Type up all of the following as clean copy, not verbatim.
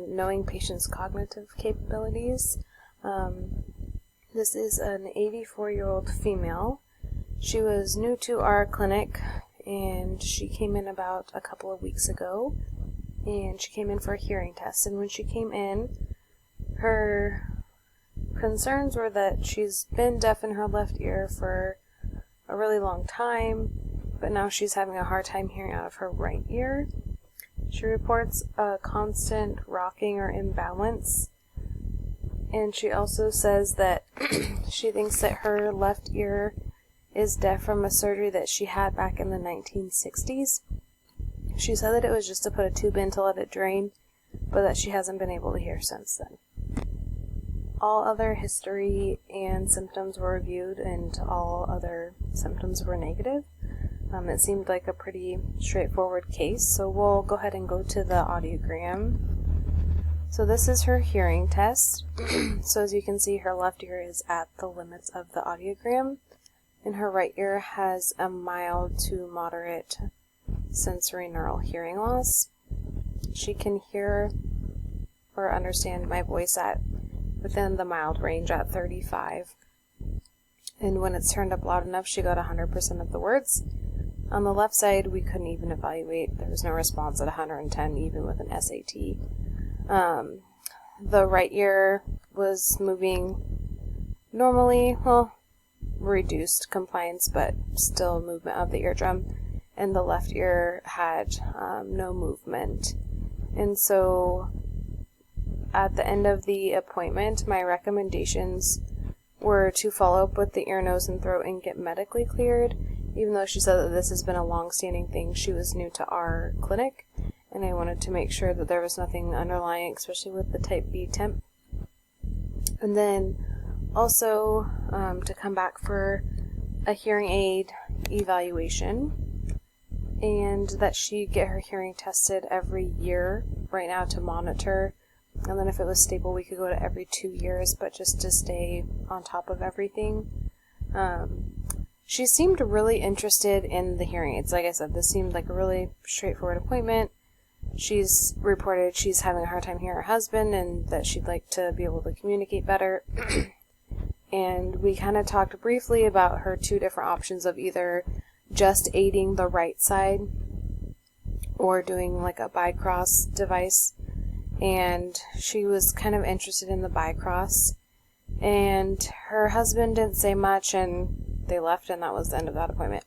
on knowing patients' cognitive capabilities. This is an 84-year-old female. She was new to our clinic, and she came in about a couple of weeks ago, and she came in for a hearing test. And when she came in, her concerns were that she's been deaf in her left ear for a really long time, but now she's having a hard time hearing out of her right ear. She reports a constant rocking or imbalance, and she also says that she thinks that her left ear is deaf from a surgery that she had back in the 1960s. She said that it was just to put a tube in to let it drain, but that she hasn't been able to hear since then. All other history and symptoms were reviewed, and all other symptoms were negative. It seemed like a pretty straightforward case, so we'll go ahead and go to the audiogram. So this is her hearing test. So as you can see, her left ear is at the limits of the audiogram, and her right ear has a mild to moderate sensory neural hearing loss. She can hear or understand my voice at within the mild range at 35. And when it's turned up loud enough, she got 100% of the words. On the left side, we couldn't even evaluate. There was no response at 110, even with an SAT. The right ear was moving normally, well, reduced compliance, but still movement of the eardrum. And the left ear had no movement. And so at the end of the appointment, my recommendations were to follow up with the ear, nose, and throat and get medically cleared. Even though she said that this has been a long-standing thing, she was new to our clinic, and I wanted to make sure that there was nothing underlying, especially with the type B temp. And then also to come back for a hearing aid evaluation, and that she get her hearing tested every year right now to monitor. And then if it was stable, we could go to every 2 years, but just to stay on top of everything. She seemed really interested in the hearing aids. Like I said, this seemed like a really straightforward appointment. She's reported she's having a hard time hearing her husband and that she'd like to be able to communicate better. And we kind of talked briefly about her two different options of either just aiding the right side or doing like a bicross device. And she was kind of interested in the bicross. And her husband didn't say much, and they left, and that was the end of that appointment.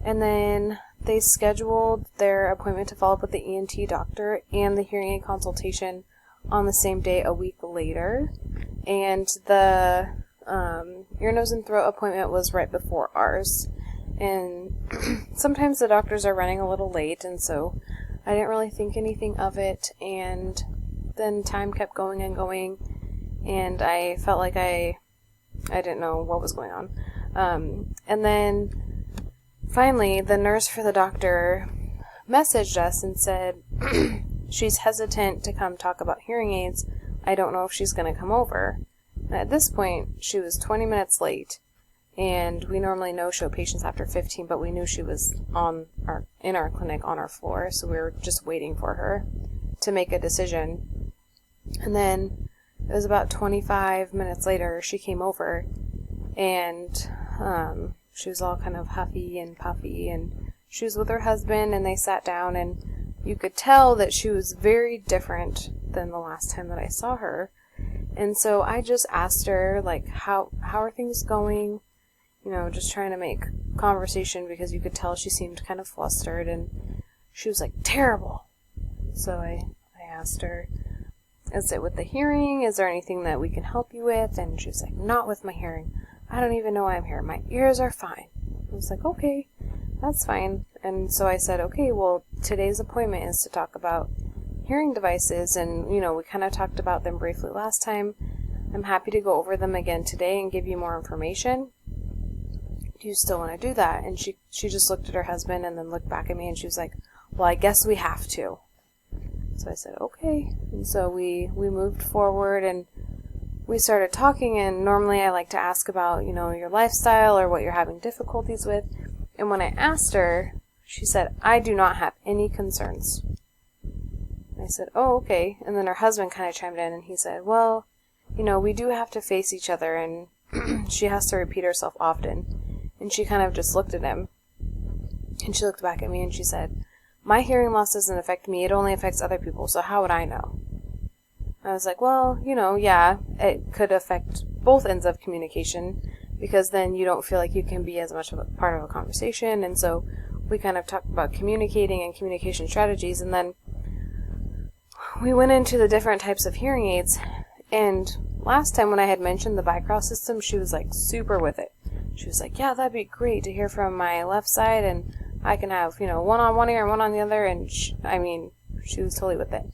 And then they scheduled their appointment to follow up with the ENT doctor and the hearing aid consultation on the same day a week later. And the ear, nose, and throat appointment was right before ours. And sometimes the doctors are running a little late, and so I didn't really think anything of it. And then time kept going and going, and I felt like I didn't know what was going on. And then finally, the nurse for the doctor messaged us and said she's hesitant to come talk about hearing aids. I don't know if she's going to come over. And at this point, she was 20 minutes late, and we normally no-show patients after 15, but we knew she was in our clinic on our floor, so we were just waiting for her to make a decision. And then it was about 25 minutes later, she came over, and she was all kind of huffy and puffy, and she was with her husband, and they sat down, and you could tell that she was very different than the last time that I saw her. And so I just asked her, like, how are things going? You know, just trying to make conversation, because you could tell she seemed kind of flustered, and she was like, terrible. So I asked her, is it with the hearing? Is there anything that we can help you with? And she was like, not with my hearing. I don't even know why I'm here. My ears are fine. I was like, okay, that's fine. And so I said, okay, well, today's appointment is to talk about hearing devices, and, you know, we kind of talked about them briefly last time. I'm happy to go over them again today and give you more information. Do you still want to do that? And she just looked at her husband and then looked back at me, and she was like, well, I guess we have to. So I said, okay. And so we moved forward, and we started talking, and normally I like to ask about, you know, your lifestyle or what you're having difficulties with. And when I asked her, she said, I do not have any concerns. I said, oh, okay. And then her husband kind of chimed in, and he said, well, we do have to face each other, and she has to repeat herself often. And she kind of just looked at him, and she looked back at me, and she said, my hearing loss doesn't affect me, it only affects other people, so how would I know? I was like, well, yeah, it could affect both ends of communication, because then you don't feel like you can be as much of a part of a conversation. And so we kind of talked about communicating and communication strategies, and then we went into the different types of hearing aids. And last time when I had mentioned the Vicross system, she was like super with it. She was like, yeah, that'd be great to hear from my left side, and I can have, one on one ear and one on the other. And she was totally with it.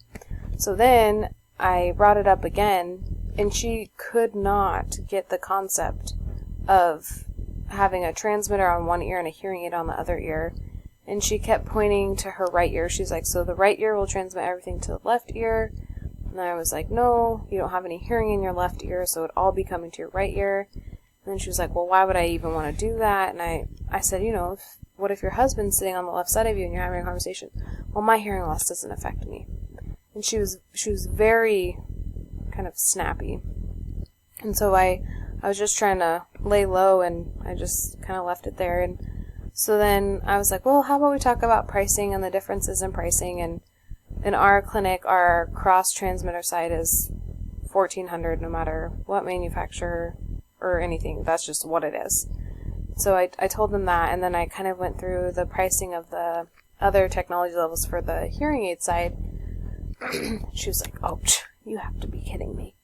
So then I brought it up again, and she could not get the concept of having a transmitter on one ear and a hearing aid on the other ear. And she kept pointing to her right ear. She's like, so the right ear will transmit everything to the left ear. And I was like, no, you don't have any hearing in your left ear, so it'd all be coming to your right ear. And then she was like, well, why would I even want to do that? And I said, what if your husband's sitting on the left side of you and you're having a conversation? Well, my hearing loss doesn't affect me. And she was very kind of snappy. And so I was just trying to lay low, and I just kind of left it there. And so then I was like, well, how about we talk about pricing and the differences in pricing? And in our clinic, our cross transmitter side is $1,400 no matter what manufacturer or anything. That's just what it is. So I told them that, and then I kind of went through the pricing of the other technology levels for the hearing aid side. She was like, oh, you have to be kidding me.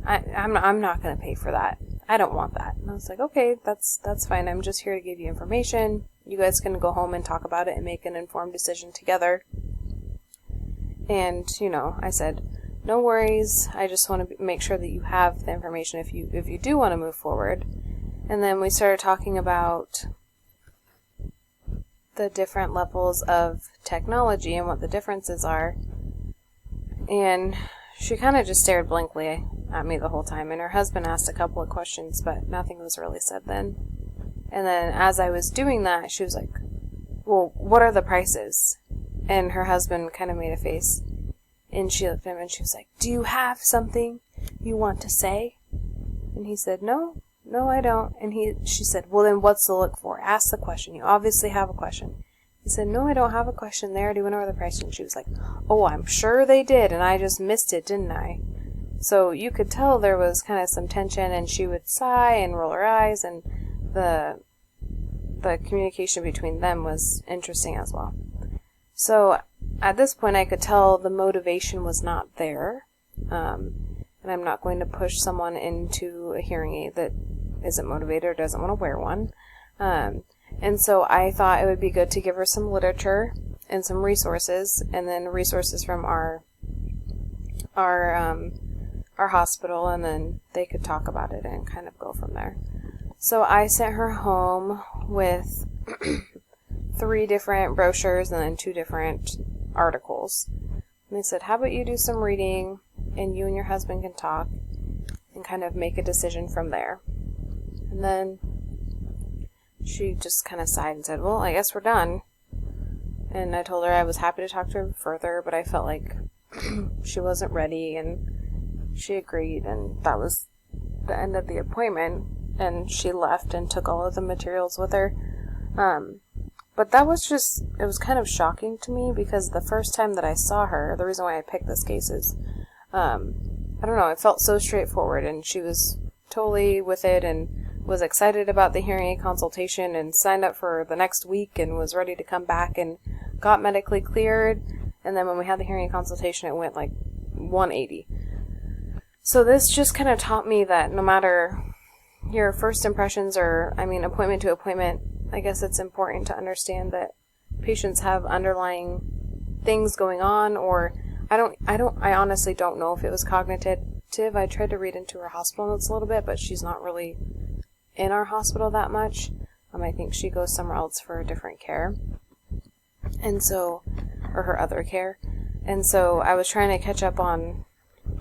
I'm not going to pay for that. I don't want that. And I was like, okay, that's fine. I'm just here to give you information. You guys can go home and talk about it and make an informed decision together. And, I said, no worries. I just want to make sure that you have the information if you do want to move forward. And then we started talking about the different levels of technology and what the differences are. And she kind of just stared blankly at me the whole time. And her husband asked a couple of questions, but nothing was really said then. And then as I was doing that, she was like, well, what are the prices? And her husband kind of made a face. And she looked at him and she was like, do you have something you want to say? And he said, no, I don't. And she said, well, then what's to look for? Ask the question. You obviously have a question. He said, no, I don't have a question. They already went over the price. And she was like, oh, I'm sure they did, and I just missed it, didn't I? So you could tell there was kind of some tension, and she would sigh and roll her eyes, and the communication between them was interesting as well. So at this point, I could tell the motivation was not there, and I'm not going to push someone into a hearing aid that isn't motivated or doesn't want to wear one. And so I thought it would be good to give her some literature and some resources, and then resources from our hospital, and then they could talk about it and kind of go from there. So I sent her home with 3 different brochures and then 2 different articles. And they said, how about you do some reading, and you and your husband can talk and kind of make a decision from there. And then she just kind of sighed and said, well, I guess we're done. And I told her I was happy to talk to her further, but I felt like she wasn't ready, and she agreed, and that was the end of the appointment. And she left and took all of the materials with her. But that was it was kind of shocking to me, because the first time that I saw her, the reason why I picked this case is, I don't know, it felt so straightforward, and she was totally with it, and was excited about the hearing aid consultation, and signed up for the next week, and was ready to come back, and got medically cleared. And then when we had the hearing aid consultation, it went like 180. So this just kind of taught me that no matter your first impressions, or, appointment to appointment, I guess it's important to understand that patients have underlying things going on, or I honestly don't know if it was cognitive. I tried to read into her hospital notes a little bit, but she's not really in our hospital that much. I think she goes somewhere else for different care. And so, or her other care. And so I was trying to catch up on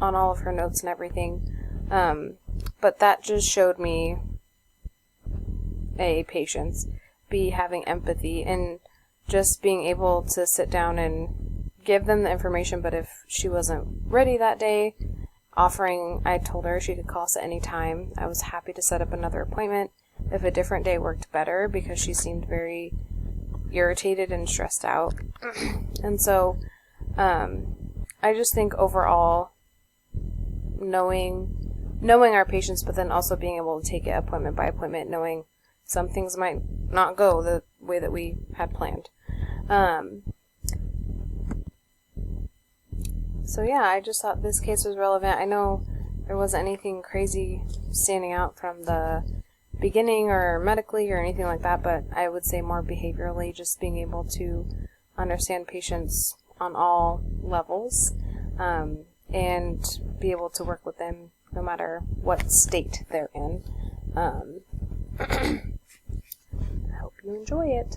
all of her notes and everything. But that just showed me A, patience, B, having empathy, and just being able to sit down and give them the information, but if she wasn't ready that day, I told her she could call us at any time. I was happy to set up another appointment if a different day worked better, because she seemed very irritated and stressed out. And so I just think overall, knowing our patients, but then also being able to take it appointment by appointment, knowing some things might not go the way that we had planned. So yeah, I just thought this case was relevant. I know there wasn't anything crazy standing out from the beginning or medically or anything like that, but I would say more behaviorally, just being able to understand patients on all levels, and be able to work with them no matter what state they're in. I hope you enjoy it.